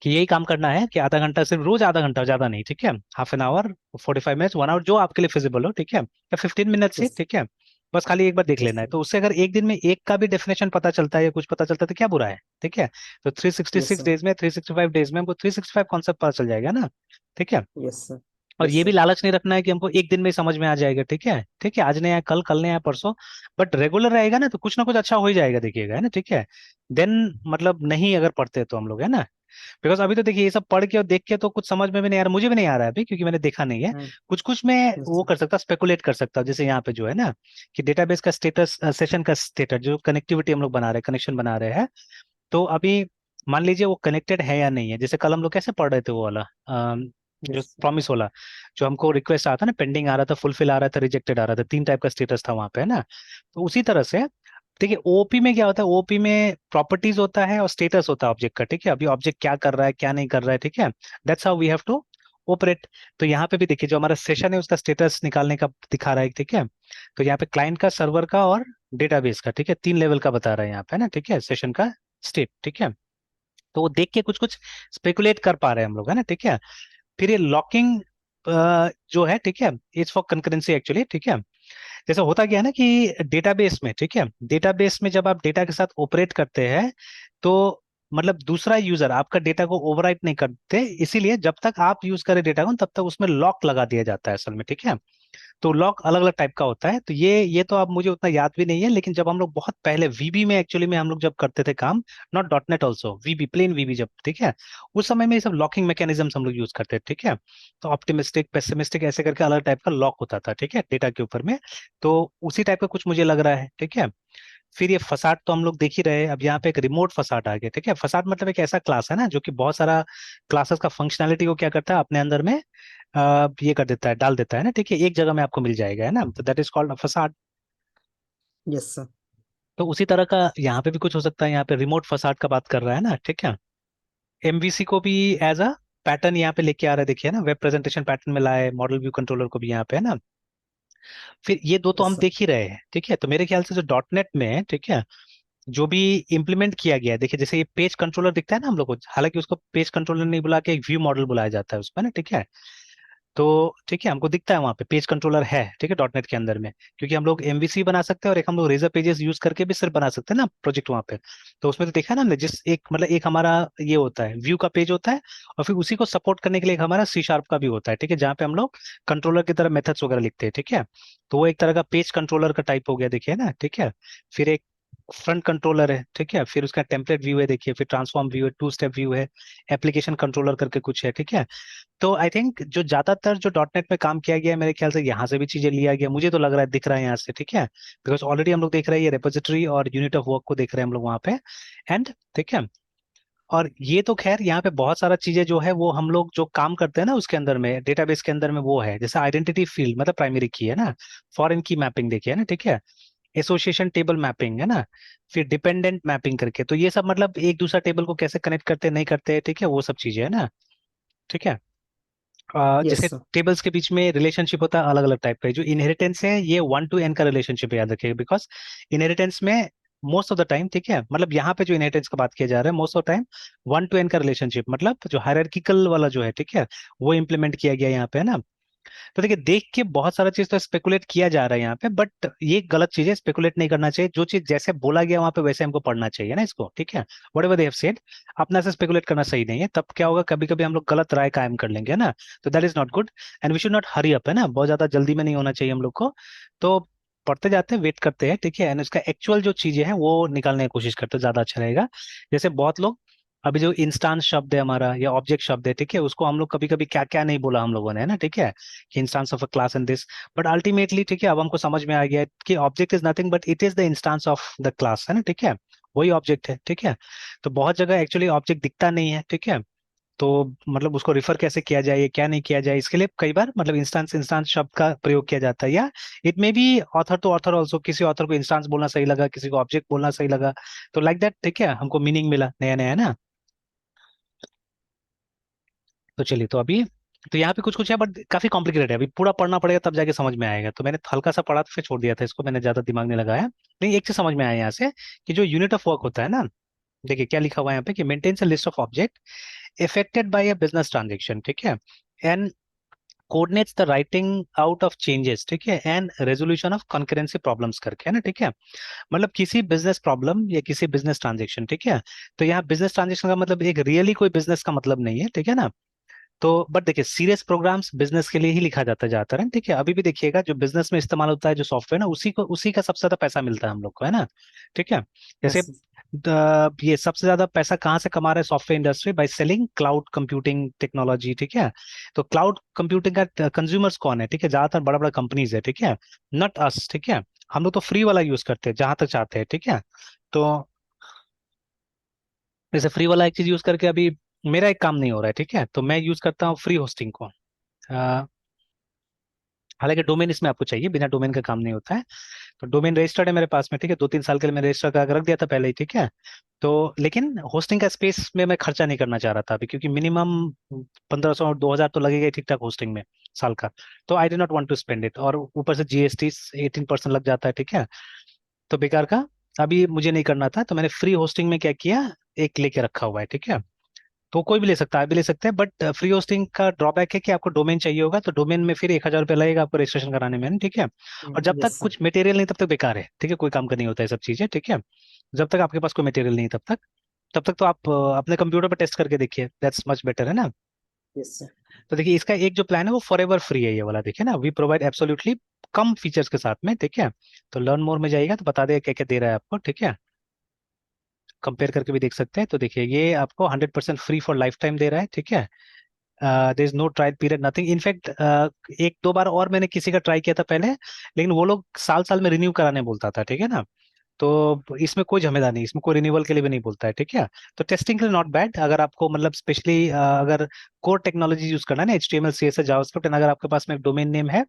B: कि यही काम करना है कि आधा घंटा, सिर्फ रोज आधा घंटा, ज्यादा नहीं, ठीक है, half an hour, 45 minutes, 1 hour, जो आपके लिए फिजिबल हो, ठीक है, या 15 मिनट्स ही,
A: यस।
B: ठीक है। बस खाली एक बार देख
A: यस
B: लेना है,
A: सर।
B: तो उससे अगर एक दिन में एक का भी डेफिनेशन पता चलता है या कुछ पता चलता है तो क्या बुरा है, ठीक है। तो three sixty
A: yes
B: six
A: sir.
B: Days में, 365 डेज में हमको 365 कॉन्सेप्ट पता चल जाएगा ना, ठीक है।
A: Yes sir.
B: और
A: यस
B: ये भी
A: सर।
B: लालच नहीं रखना है कि हमको एक दिन में ही समझ में आ जाएगा, ठीक है, ठीक है, आज नहीं आया कल, कल नहीं आया परसों, बट रेगुलर रहेगा ना तो कुछ ना कुछ अच्छा हो ही जाएगा, देखिएगा, है ना, ठीक है। देन मतलब नहीं अगर पढ़ते तो हम लोग, है ना, बिकॉज अभी तो देखिए ये सब पढ़ के और देख के तो कुछ समझ में भी नहीं आ रहा, मुझे भी नहीं आ रहा है अभी, क्योंकि मैंने देखा नहीं है। कुछ कुछ मैं
A: यस
B: वो
A: सर।
B: कर सकता, स्पेकुलेट कर सकता हूँ, जैसे यहाँ पे जो है ना, कि डेटाबेस का स्टेटस, सेशन का स्टेटस, जो कनेक्टिविटी हम लोग बना रहे हैं, कनेक्शन बना रहे हैं, तो अभी मान लीजिए वो कनेक्टेड है या नहीं है। जैसे कल हम लोग कैसे पढ़ रहे थे वो वाला, जो
A: यस सर।
B: प्रॉमिस वाला, जो हमको रिक्वेस्ट आता ना, पेंडिंग आ रहा था, फुलफिल आ रहा था, रिजेक्टेड आ रहा था, 3 टाइप का स्टेटस था वहां पे, है ना। तो उसी तरह से देखिए ओपी में क्या होता है, ओपी में प्रॉपर्टीज होता है और स्टेटस होता है ऑब्जेक्ट का, ठीक है। अभी ऑब्जेक्ट क्या कर रहा है, क्या नहीं कर रहा है, ठीक है, that's how we have to operate. तो यहाँ पे भी देखिए जो हमारा सेशन है उसका स्टेटस निकालने का दिखा रहा है, ठीक है। तो यहाँ पे क्लाइंट का, सर्वर का और डेटाबेस का, ठीक है, 3 लेवल का बता रहा है यहाँ पे ना, ठीक है, सेशन का स्टेट, ठीक है। तो वो देख के कुछ कुछ स्पेकुलेट कर पा रहे हैं हम लोग, है ना, ठीक है। फिर ये लॉकिंग जो है, ठीक है, इज फॉर कंकरेंसी एक्चुअली, ठीक है। जैसे होता क्या है ना कि डेटाबेस में, ठीक है, डेटाबेस में जब आप डेटा के साथ ऑपरेट करते हैं तो मतलब दूसरा यूजर आपका डेटा को ओवरराइट नहीं करते, इसीलिए जब तक आप यूज करें डेटा को तब तक उसमें लॉक लगा दिया जाता है असल में, ठीक है। तो लॉक अलग अलग टाइप का होता है, तो ये तो अब मुझे उतना याद भी नहीं है, लेकिन जब हम लोग बहुत पहले वीबी में एक्चुअली में हम लोग जब करते थे काम, not dot net also, VB, plain VB जब, ठीक है, उस समय में ये सब लॉकिंग मैकेनिज्म हम लोग यूज करते थे, ठीक है। तो ऑप्टिमिस्टिक, पेसिमिस्टिक ऐसे करके अलग टाइप का लॉक होता था, ठीक है, डेटा के ऊपर में। तो उसी टाइप का कुछ मुझे लग रहा है, ठीक है। फिर ये फसाड तो हम लोग देख ही रहे हैं, अब यहाँ पे एक रिमोट फसाड आ गया, ठीक है। फसाड मतलब एक ऐसा क्लास है ना जो कि बहुत सारा क्लासेस का फंक्शनैलिटी को क्या करता है अपने अंदर में, ये कर देता है, डाल देता है ना, ठीक है, एक जगह में आपको मिल जाएगा, है ना, तो that is called facade.
A: Yes sir.
B: तो उसी तरह का यहाँ पे भी कुछ हो सकता है, यहाँ पे रिमोट फसाड का बात कर रहा है ना, ठीक है। एमवीसी को भी एज अ पैटर्न यहाँ पे लेके आ रहा है, देखिए ना, वेब प्रेजेंटेशन पैटर्न में लाए, मॉडल व्यू कंट्रोलर को भी यहाँ पे, है ना। फिर ये दो तो
A: यस
B: हम
A: सर।
B: देख ही रहे हैं, ठीक है। तो मेरे ख्याल से जो डॉट नेट में है, ठीक है, जो भी इम्प्लीमेंट किया गया है, देखिए जैसे ये पेज कंट्रोलर दिखता है ना हम लोग को, हालांकि उसको पेज कंट्रोलर नहीं बुला के एक व्यू मॉडल बुलाया जाता है उसमें ना, ठीक है। तो ठीक है, हमको दिखता है वहाँ पे पेज कंट्रोलर है, ठीक है, डॉट नेट के अंदर में, क्योंकि हम लोग एमवीसी बना सकते हैं और एक हम लोग रेजर पेजेस यूज करके भी सिर्फ बना सकते हैं ना प्रोजेक्ट वहाँ पे। तो उसमें तो देखा ना हमने, जिस एक मतलब एक हमारा ये होता है व्यू का पेज होता है, और फिर उसी को सपोर्ट करने के लिए एक हमारा सी शार्प का भी होता है, ठीक है, जहाँ पे हम लोग कंट्रोलर की तरह मेथड्स वगैरह लिखते हैं, ठीक है। तो वो एक तरह का पेज कंट्रोलर का टाइप हो गया, देखिए ना, ठीक है। फिर एक फ्रंट कंट्रोलर है, ठीक है, फिर उसका टेम्पलेट व्यू है, देखिए, फिर ट्रांसफॉर्म व्यू है, 2 स्टेप व्यू है, एप्लीकेशन कंट्रोलर करके कुछ है, ठीक है। तो आई थिंक जो ज्यादातर जो डॉट नेट में काम किया गया है, मेरे ख्याल से यहाँ से भी चीजें लिया गया, मुझे तो लग रहा है, दिख रहा है यहाँ से, ठीक है, बिकॉज ऑलरेडी हम लोग देख रहे हैं ये रेपोजिटरी और यूनिट ऑफ वर्क को देख रहे हैं हम लोग वहाँ पे, एंड ठीक है। और ये तो खैर यहाँ पे बहुत सारा चीजें जो है वो हम लोग जो काम करते हैं ना उसके अंदर में, डेटाबेस के अंदर में, वो है जैसे आइडेंटिटी फील्ड मतलब प्राइमरी की है ना, फॉरेन की मैपिंग देखिए ना, ठीक है, एसोसिएशन टेबल मैपिंग है ना, फिर डिपेंडेंट मैपिंग करके, तो ये सब मतलब एक दूसरा टेबल को कैसे कनेक्ट करते नहीं करते, ठीक है, वो सब चीजें है ना, ठीक है।
A: यस
B: जैसे
A: सर।
B: टेबल्स के बीच में रिलेशनशिप होता है अलग अलग टाइप का, जो इनहेरिटेंस है ये 1 to n का रिलेशनशिप याद रखिएगा, बिकॉज इनहेरिटेंस में मोस्ट ऑफ द टाइम, ठीक है, मतलब यहाँ पे जो इनहेरिटेंस का बात किया जा रहा है, most of the time 1 to N का रिलेशनशिप, मतलब जो हायरार्किकल वाला जो है, ठीक है, वो इम्प्लीमेंट किया गया यहाँ पे, है ना। तो देखिए, देख के बहुत सारा चीज तो स्पेकुलेट किया जा रहा है यहाँ पे, बट ये गलत चीज है, स्पेकुलेट नहीं करना चाहिए। जो चीज जैसे बोला गया वहां पे वैसे हमको पढ़ना चाहिए ना इसको, ठीक है। What ever they have said, अपना से स्पेकुलेट करना सही नहीं है। तब क्या होगा, कभी कभी हम लोग गलत राय कायम कर लेंगे, है ना। तो that is not good, and we should not hurry up, है ना, बहुत ज्यादा जल्दी में नहीं होना चाहिए हम लोग को। तो पढ़ते जाते हैं, वेट करते हैं, ठीक है, एंड उसका एक्चुअल जो चीजें हैं वो निकालने की कोशिश करते हैं, ज्यादा अच्छा रहेगा। जैसे बहुत लोग, अभी जो इंस्टांस शब्द है हमारा या ऑब्जेक्ट शब्द है, ठीक है, उसको हम लोग कभी कभी क्या क्या नहीं बोला हम लोगों ने, है ना, ठीक है, कि instance of a class in this, but ultimately, ठीक है, अब हमको समझ में आ गया है कि object is nothing but it is the instance of the class, है ना, ठीक है, वही ऑब्जेक्ट है, ठीक है। तो बहुत जगह एक्चुअली ऑब्जेक्ट दिखता नहीं है, ठीक है। तो मतलब उसको रिफर कैसे किया जाए, या क्या नहीं किया जाए, इसके लिए कई बार मतलब इंस्टांस इंस्टांस शब्द का प्रयोग किया जाता है, या it may be author to author also, किसी ऑथर को इंस्टांस बोलना सही लगा, किसी को ऑब्जेक्ट बोलना सही लगा, तो लाइक दैट, ठीक है, हमको मीनिंग मिला नया नया, है ना। तो चलिए, तो अभी तो यहाँ पे कुछ कुछ है, बट काफी कॉम्प्लिकेटेड है, अभी पूरा पढ़ना पड़ेगा तब जाके समझ में आएगा। तो मैंने हल्का सा पढ़ा तो फिर छोड़ दिया था इसको, मैंने ज्यादा दिमाग नहीं लगाया। लेकिन एक चीज समझ में आया यहाँ से, कि जो यूनिट ऑफ वर्क होता है ना, देखिए क्या लिखा हुआ है यहाँ पे, कि maintains a list of object affected by a business transaction, ठीक है, and coordinates the writing out of changes, ठीक है, and resolution of concurrency problems करके, है ना, ठीक है। मतलब किसी बिजनेस प्रॉब्लम या किसी बिजनेस ट्रांजेक्शन, ठीक है। तो यहाँ बिजनेस ट्रांजेक्शन का मतलब एक रियली कोई बिजनेस का मतलब नहीं है, ठीक है ना। तो बट देखिए, सीरियस प्रोग्राम्स बिजनेस के लिए ही लिखा जाता है ज्यादातर, है, ठीक है। अभी भी देखिएगा, जो बिजनेस में इस्तेमाल होता है जो सॉफ्टवेयर ना, उसी का सबसे ज्यादा पैसा मिलता है हम लोग को, है ना, ठीक है। जैसे
A: यस।
B: ये सबसे ज्यादा पैसा कहाँ से कमा रहे हैं software industry, by selling cloud computing technology, ठीक है। तो क्लाउड कंप्यूटिंग का कंज्यूमर्स कौन है, ठीक है, ज्यादातर बड़ा बड़ा कंपनीज है, ठीक है, नॉट अस, ठीक है। हम लोग तो फ्री वाला यूज करते हैं जहां तक चाहते हैं, ठीक है। तो जैसे फ्री वाला एक चीज यूज करके अभी मेरा एक काम नहीं हो रहा है, ठीक है, तो मैं यूज करता हूँ फ्री होस्टिंग को। हालांकि डोमेन इसमें आपको चाहिए, बिना डोमेन का काम नहीं होता है। तो डोमेन रजिस्टर्ड है मेरे पास में, ठीक है, 2-3 साल के लिए मैं रजिस्टर करा के रख दिया था पहले ही, ठीक है। तो लेकिन होस्टिंग का स्पेस में मैं खर्चा नहीं करना चाह रहा था अभी, क्योंकि मिनिमम 1500-2000 तो लगेगा ही ठीक ठाक होस्टिंग में साल का। तो I did not want to spend it, और ऊपर से जीएसटी 18% लग जाता है, ठीक है। तो बेकार का अभी मुझे नहीं करना था, तो मैंने फ्री होस्टिंग में क्या किया, एक लेके रखा हुआ है, ठीक है। तो कोई भी ले सकता है, आप भी ले सकते हैं, बट फ्री होस्टिंग का ड्रॉबैक है कि आपको डोमेन चाहिए होगा, तो डोमेन में फिर 1,000 रुपये लगेगा आपको रजिस्ट्रेशन कराने में, ठीक है। और जब तक
A: यस सर।
B: कुछ मटेरियल नहीं तब तक बेकार है, ठीक है, कोई काम का नहीं होता है सब चीजें, ठीक है। जब तक आपके पास कोई मटेरियल नहीं है, तब तक तो आप अपने कंप्यूटर पर टेस्ट करके देखिए, दैट्स मच बेटर, है ना।
A: Yes sir.
B: तो देखिए, इसका एक जो प्लान है वो फॉर एवर फ्री है, ये वाला देखिए ना, वी प्रोवाइड एब्सोल्युटली कम फीचर्स के साथ में, ठीक है। तो लर्न मोर में जाइएगा तो बता देगा क्या क्या दे रहा है आपको, ठीक है। कंपेयर करके भी देख सकते हैं। तो देखिए, ये आपको 100% फ्री फॉर लाइफ टाइम दे रहा है, ठीक है। There is no trial period, nothing, in fact 1-2 बार और मैंने किसी का ट्राई किया था पहले, लेकिन वो लोग साल साल में रिन्यू कराने बोलता था, ठीक है ना। तो इसमें कोई झमेला नहीं, इसमें कोई रिन्यूअल के लिए भी नहीं बोलता है, ठीक है। तो टेस्टिंग के लिए नॉट बैड, अगर आपको मतलब स्पेशली अगर कोर टेक्नोलॉजी यूज करना है ना, HTML CSS जावास्क्रिप्ट, अगर आपके पास में एक डोमेन नेम है,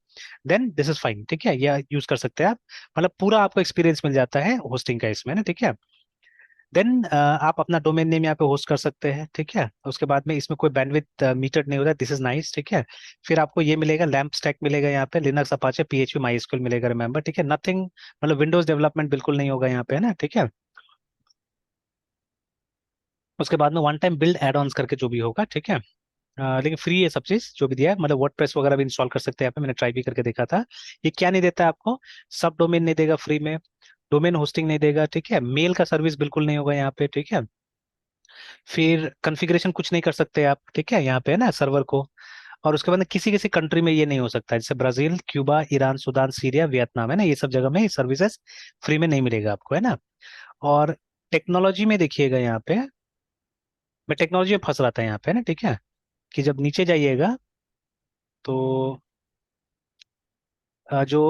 B: देन दिस इज फाइन, ठीक है, यह यूज कर सकते हैं आप। मतलब पूरा आपको एक्सपीरियंस मिल जाता है होस्टिंग का इसमें ना, ठीक है। देन आप अपना डोमेन नेम यहाँ पे होस्ट कर सकते हैं, ठीक है। उसके बाद में इसमें कोई बैंडविड्थ मीटर नहीं होता, दिस इज नाइस, ठीक है। फिर आपको ये मिलेगा, लैम्प स्टैक मिलेगा यहाँ पे, लिनक्स अपाचे PHP MySQL मिलेगा, रिमेंबर, ठीक है, नथिंग, मतलब विंडोज डेवलपमेंट बिल्कुल नहीं होगा यहाँ पे, है ना, ठीक है। उसके बाद में one time build add ons करके जो भी होगा, ठीक है। लेकिन फ्री है सब चीज जो भी दिया है, मतलब वर्डप्रेस वगैरह भी इंस्टॉल कर सकते हैं यहाँ पे, मैंने ट्राई भी करके देखा था। ये क्या नहीं देता है आपको, सब डोमेन नहीं देगा फ्री में, डोमेन होस्टिंग नहीं देगा, ठीक है, मेल का सर्विस बिल्कुल नहीं होगा यहाँ पे, ठीक है। फिर कॉन्फ़िगरेशन कुछ नहीं कर सकते आप, ठीक है, यहाँ पे है ना सर्वर को। और उसके बाद में किसी किसी कंट्री में ये नहीं हो सकता, जैसे Brazil, Cuba, Iran, Sudan, Syria, Vietnam, है ना, ये सब जगह में सर्विसेज फ्री में नहीं मिलेगा आपको, है ना। और टेक्नोलॉजी में देखिएगा यहाँ पे, मैं टेक्नोलॉजी में फंस रहा था यहाँ पे ना, ठीक है, कि जब नीचे जाइएगा तो जो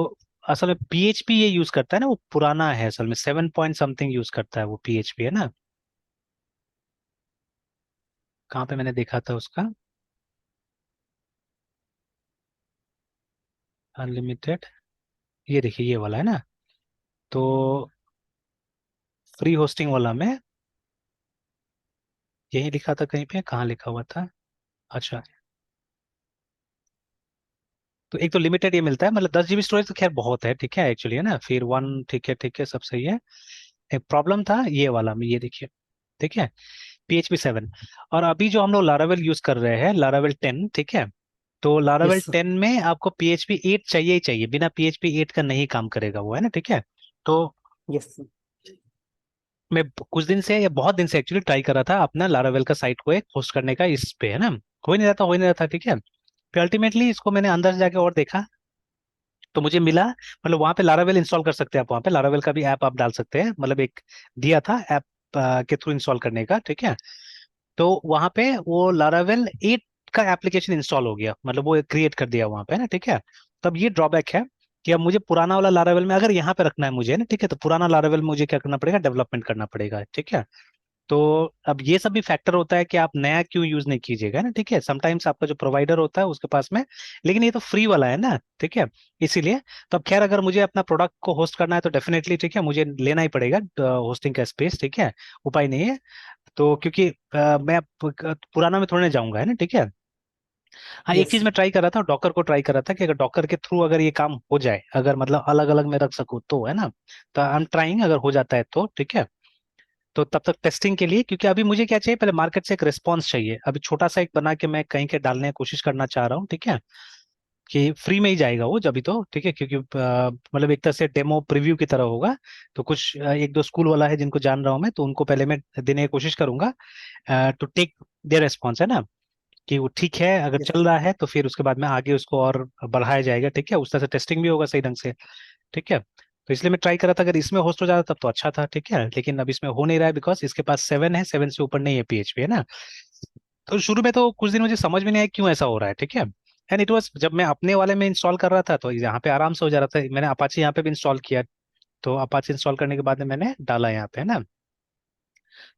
B: असल में PHP ये यूज करता है ना, वो पुराना है, असल में 7 पॉइंट समथिंग यूज करता है वो PHP, है ना। कहाँ पे मैंने देखा था उसका, अनलिमिटेड, ये देखिए ये वाला है ना। तो फ्री होस्टिंग वाला में यही लिखा था कहीं पे, कहाँ लिखा हुआ था, अच्छा। तो एक तो लिमिटेड ये मिलता है, मतलब 10 GB स्टोरेज तो खैर बहुत है, ठीक है, एक्चुअली, है ना। फिर वन, ठीक है, ठीक है, सब सही है। एक प्रॉब्लम था ये वाला में, ये देखिए, ठीक है, PHP 7। और अभी जो हम लोग लारावेल यूज कर रहे हैं, लारावेल 10, ठीक है। तो लारावेल
A: यस सर।
B: 10 में आपको PHP 8 चाहिए ही चाहिए, बिना PHP 8 का नहीं काम करेगा वो, है ना, ठीक है। तो
A: यस सर।
B: मैं कुछ दिन से या बहुत दिन से एक्चुअली ट्राई कर रहा था अपना लारावेल का साइट को एक होस्ट करने का इस पे, है ना। हो ही नहीं रहा था, ठीक है। फिर अल्टीमेटली इसको मैंने अंदर से जाके और देखा, तो मुझे मिला, मतलब वहां पे लारावेल इंस्टॉल कर सकते हैं आप, वहां पे लारावेल का भी ऐप आप डाल सकते हैं, मतलब एक दिया था ऐप के थ्रू इंस्टॉल करने का, ठीक है। तो वहां पे वो लारावेल 8 का एप्लीकेशन इंस्टॉल हो गया, मतलब वो क्रिएट कर दिया वहां पे ना, ठीक है। तब ये ड्रॉबैक है कि अब मुझे पुराना वाला लारावेल में अगर यहाँ पे रखना है मुझे ना, ठीक है, तो पुराना लारावेल में मुझे क्या करना पड़ेगा, डेवलपमेंट करना पड़ेगा, ठीक है। तो अब ये सब भी फैक्टर होता है कि आप नया क्यों यूज नहीं कीजिएगा ना, ठीक है। समटाइम्स आपका जो प्रोवाइडर होता है उसके पास में, लेकिन ये तो फ्री वाला है ना, ठीक है, इसीलिए। तो अब खैर अगर मुझे अपना प्रोडक्ट को होस्ट करना है तो डेफिनेटली, ठीक है, मुझे लेना ही पड़ेगा होस्टिंग का स्पेस, ठीक है, उपाय नहीं है। तो क्योंकि मैं पुराना में थोड़ी ना जाऊंगा, है ना, ठीक है। हाँ, एक
A: यस
B: चीज मैं ट्राई कर रहा था, डॉकर को ट्राई कर रहा था कि अगर डॉकर के थ्रू अगर ये काम हो जाए, अगर मतलब अलग अलग में रख सकूँ तो, है ना। तो आई एम ट्राइंग, अगर हो जाता है तो ठीक है। तो तब तक टेस्टिंग के लिए, क्योंकि अभी मुझे क्या चाहिए, पहले मार्केट से एक रिस्पॉन्स चाहिए, अभी छोटा सा एक बना के मैं कहीं के डालने की कोशिश करना चाह रहा हूँ, ठीक है। कि फ्री में ही जाएगा वो जब भी, तो ठीक है, क्योंकि मतलब एक तरह से डेमो प्रीव्यू की तरह होगा। तो कुछ एक दो स्कूल वाला है जिनको जान रहा हूँ मैं, तो उनको पहले मैं देने की कोशिश करूंगा टू टेक देयर रेस्पॉन्स, है ना, कि वो ठीक है, अगर
A: यस।
B: चल रहा है तो फिर उसके बाद में आगे उसको और बढ़ाया जाएगा, ठीक है, उस तरह से टेस्टिंग भी होगा सही ढंग से, ठीक है। तो इसलिए मैं ट्राई कर रहा था, अगर इसमें होस्ट हो जाता तब तो अच्छा था, ठीक है, लेकिन अब इसमें हो नहीं रहा है बिकॉज इसके पास 7 है, 7 से ऊपर नहीं है PHP, है ना। तो शुरू में तो कुछ दिन मुझे समझ में नहीं आया क्यों ऐसा हो रहा है, ठीक है। एंड इट वाज जब मैं अपने वाले में इंस्टॉल कर रहा था तो यहाँ पे आराम से हो जा रहा था, मैंने अपाचे यहाँ पे भी इंस्टॉल किया। तो अपाचे इंस्टॉल करने के बाद में मैंने डाला यहाँ पे, है ना।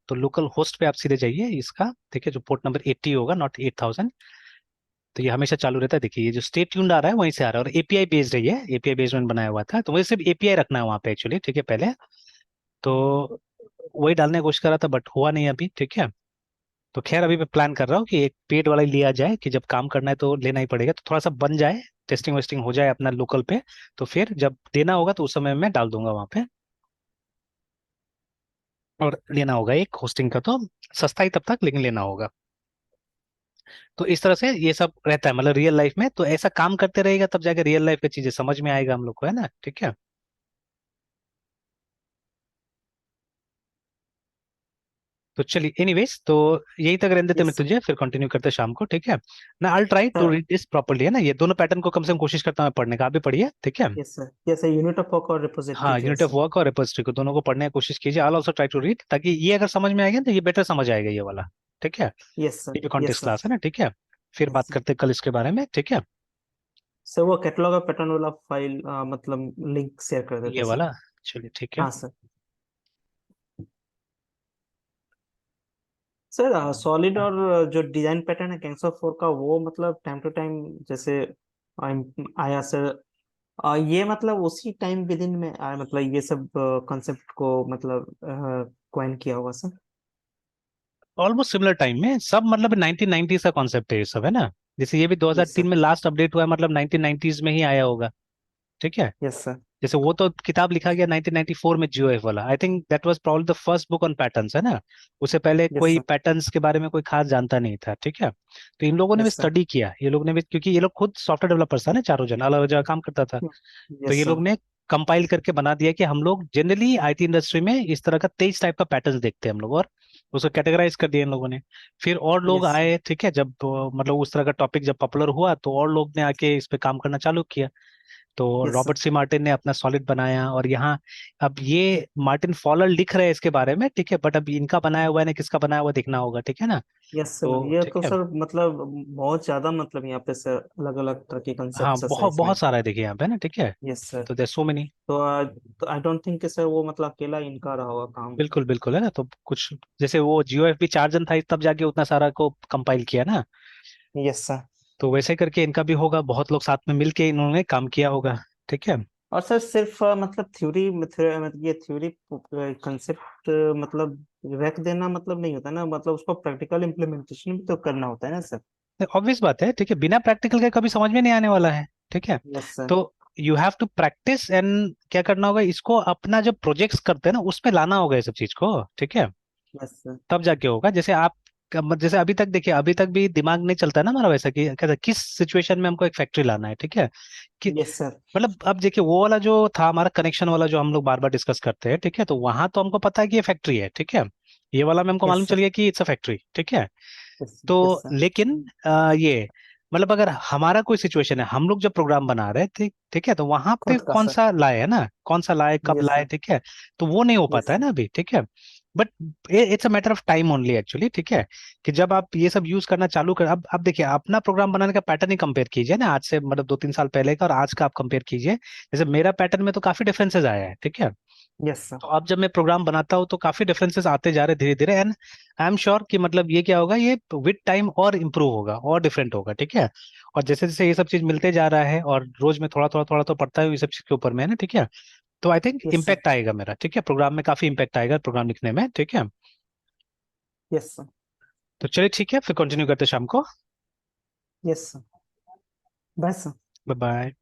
B: तो लोकल होस्ट पे आप सीधे जाइए इसका, ठीक है, जो पोर्ट नंबर 80 होगा, नॉट 8000। तो ये हमेशा चालू रहता है, देखिए ये जो स्टेट ट्यून्ड आ रहा है वहीं से आ रहा है, और API बेस्ड है, ये API बेस्ड मैंने बनाया हुआ था, तो मुझे सिर्फ API रखना है वहाँ पे एक्चुअली, ठीक है, पहले। तो वही डालने की कोशिश कर रहा था बट हुआ नहीं अभी, ठीक है। तो खैर अभी मैं प्लान कर रहा हूँ कि एक पेड वाला ही लिया जाए, कि जब काम करना है तो लेना ही पड़ेगा, तो थोड़ा सा बन जाए, टेस्टिंग वेस्टिंग हो जाए अपना लोकल पे। तो फिर जब देना होगा तो उस समय मैं डाल दूंगा वहाँ पे। और लेना होगा एक होस्टिंग का, तो सस्ता ही तब तक, लेकिन लेना होगा। तो इस तरह से ये सब रहता है, मतलब रियल लाइफ में तो ऐसा काम करते रहेगा तब जाके रियल लाइफ की चीजें समझ में आएगा हम लोग को, है ना, ठीक है। तो चलिए एनीवेज, तो यही तक रहने देते
A: यस
B: मैं
A: सर।
B: तुझे, फिर कंटिन्यू करते हैं शाम को, ठीक है ना। I try to
A: sir.
B: Read this properly, है ना, ये दोनों पैटर्न को कम से कम कोशिश करता हूँ मैं पढ़ने का, आप भी पढ़िए, ठीक है।
A: Yes sir. Yes sir, unit of work और रिपोजिटरी
B: हाँ,
A: जो है
B: यूनिट ऑफ
A: सर।
B: वर्क और रेपोजिटरी को दोनों को पढ़ने की कोशिश कीजिए, I also try to read, ताकि ये अगर समझ में आएगा तो ये बेटर समझ आएगा ये वाला, ठीक है।
A: Yes sir.
B: ये
A: यस
B: कॉन्टेक्स्ट
A: सर।
B: क्लास है ना, ठीक है। फिर
A: यस
B: बात
A: सर।
B: करते हैं कल इसके बारे में, ठीक है।
A: सर वो कैटलॉग और पैटर्न वाला फाइल मतलब लिंक शेयर कर देते
B: ये
A: सर।
B: वाला, चलिए ठीक है।
A: हाँ सर। सर सॉलिड और जो डिजाइन पैटर्न है कैंसर 4 का, वो मतलब टाइम टू टाइम जैसे आया सर, ये मतलब उसी टाइम विद इन में आया, मतलब ये सब कॉन्सेप्ट को मतलब क्वाइन किया होगा सर।
B: ऑलमोस्ट सिमिलर टाइम में सब, मतलब 1990s का कॉन्सेप्ट है ये सब, है ना। जैसे ये भी
A: यस
B: 2003
A: सर।
B: में लास्ट अपडेट हुआ है, मतलब 1990s में ही आया होगा, ठीक है।
A: Yes sir.
B: जैसे वो तो किताब लिखा गया 1994 में GOF वाला, I think that was probably the first book on patterns, है ना। उससे पहले
A: यस
B: कोई
A: सर।
B: पैटर्न्स के बारे में कोई खास जानता नहीं था, ठीक है। तो इन लोगों ने भी
A: यस सर।
B: स्टडी किया, ये लोग ने भी, क्योंकि ये लोग खुद सॉफ्टवेयर डेवलपर्स था ना, चारों जन अलग अलग जगह काम करता था। तो
A: यस
B: ये
A: सर।
B: लोग ने कंपाइल करके बना दिया कि हम लोग जनरली IT इंडस्ट्री में इस तरह का 23 टाइप का पैटर्न देखते हैं हम लोग, और उसको कैटेगराइज कर दिया इन लोगों ने। फिर और लोग
A: यस सर।
B: आए, ठीक है, जब मतलब उस तरह का टॉपिक जब पॉपुलर हुआ तो और लोग ने आके इस पे काम करना चालू किया। तो
A: यस सर।
B: रॉबर्ट सी मार्टिन ने अपना सॉलिड बनाया, और यहाँ अब ये मार्टिन फॉलर लिख रहे हैं इसके बारे में, ठीक है, बट अब इनका बनाया हुआ है ना किसका बनाया हुआ देखना होगा, ठीक है ना।
A: यस सर,
B: तो
A: ये
B: ठीक
A: तो
B: है।
A: सर मतलब बहुत ज्यादा मतलब यहाँ पे सर अलग अलग तरह के
B: हाँ,
A: कंसेप्ट है सर
B: बहुत
A: इसमें।
B: बहुत सारा है देखिए यहाँ पे ना, ठीक है।
A: Yes sir.
B: तो देयर सो मेनी।
A: तो आई डोंट थिंक कि सर वो मतलब अकेला इनका रहा होगा काम।
B: बिल्कुल बिल्कुल, है ना। तो कुछ जैसे वो GOF भी 4 जन था तब जाके उतना सारा को कंपाइल किया ना।
A: Yes sir.
B: तो वैसे करके इनका भी होगा, बहुत लोग साथ में मिलके इन्होंने काम किया होगा, ठीक है।
A: और सर सिर्फ मतलब थ्योरी मतलब ये थ्योरी कंसेप्ट मतलब रख देना मतलब नहीं होता ना, मतलब उसको प्रैक्टिकल इम्प्लीमेंटेशन भी तो करना होता है ना सर।
B: ऑब्वियस बात है, ठीक है, बिना प्रैक्टिकल के कभी समझ में नहीं आने वाला है, ठीक है।
A: यस
B: तो
A: sir.
B: You have to practise and क्या करना होगा, इसको अपना जब प्रोजेक्ट्स करते हैं ना उसमें लाना होगा ये सब चीज को, ठीक है।
A: Yes sir.
B: तब जाके होगा। जैसे आप जैसे अभी तक देखिए, अभी तक भी दिमाग नहीं चलता है ना हमारा वैसा, कि कहते हैं, किस सिचुएशन में हमको एक फैक्ट्री लाना है, ठीक है। कि
A: यस सर।
B: मतलब अब देखिए वो वाला जो था हमारा कनेक्शन वाला जो हम लोग बार बार डिस्कस करते हैं, ठीक है, तो वहां तो हमको पता है कि ये फैक्ट्री है, ठीक है। ये वाला में हमको
A: यस
B: मालूम चल
A: सर।
B: गया कि इट्स अ फैक्ट्री, ठीक है।
A: यस यस
B: तो
A: सर।
B: लेकिन ये मतलब अगर हमारा कोई सिचुएशन है, हम लोग जब प्रोग्राम बना रहे हैं, ठीक ठीक है, तो वहां पे
A: खुद का
B: कौन
A: सर।
B: सा लाए है ना, कौन सा लाए, कब
A: यस
B: लाए,
A: सर।
B: ठीक है। तो वो नहीं हो
A: यस
B: पाता है
A: सर।
B: ना अभी, ठीक है। But it's a matter of time only actually, ठीक है। कि जब आप ये सब यूज करना चालू कर, अब देखिए अपना प्रोग्राम बनाने का पैटर्न ही कंपेयर कीजिए ना, आज से मतलब 2-3 साल पहले का और आज का आप कंपेयर कीजिए। जैसे मेरा पैटर्न में तो काफी डिफरेंसेस आया है, ठीक है।
A: Yes sir.
B: तो अब जब मैं प्रोग्राम बनाता हूँ तो काफी डिफरेंसेस आते जा रहे धीरे धीरे, एंड आई एम श्योर कि मतलब ये क्या होगा, ये विद टाइम और इम्प्रूव होगा और डिफरेंट होगा, ठीक है। और जैसे जैसे ये सब चीज मिलते जा रहा है और रोज में थोड़ा थोड़ा थोड़ा तो पड़ता है ये सब चीज के ऊपर में, है ना, ठीक है। तो I think
A: yes sir.
B: Impact आएगा मेरा, ठीक है, प्रोग्राम में काफी इम्पैक्ट आएगा प्रोग्राम लिखने में, ठीक है।
A: Yes sir.
B: तो चलिए ठीक है, फिर कंटिन्यू करते हैं शाम को।
A: Yes sir. Bye sir.
B: Bye bye.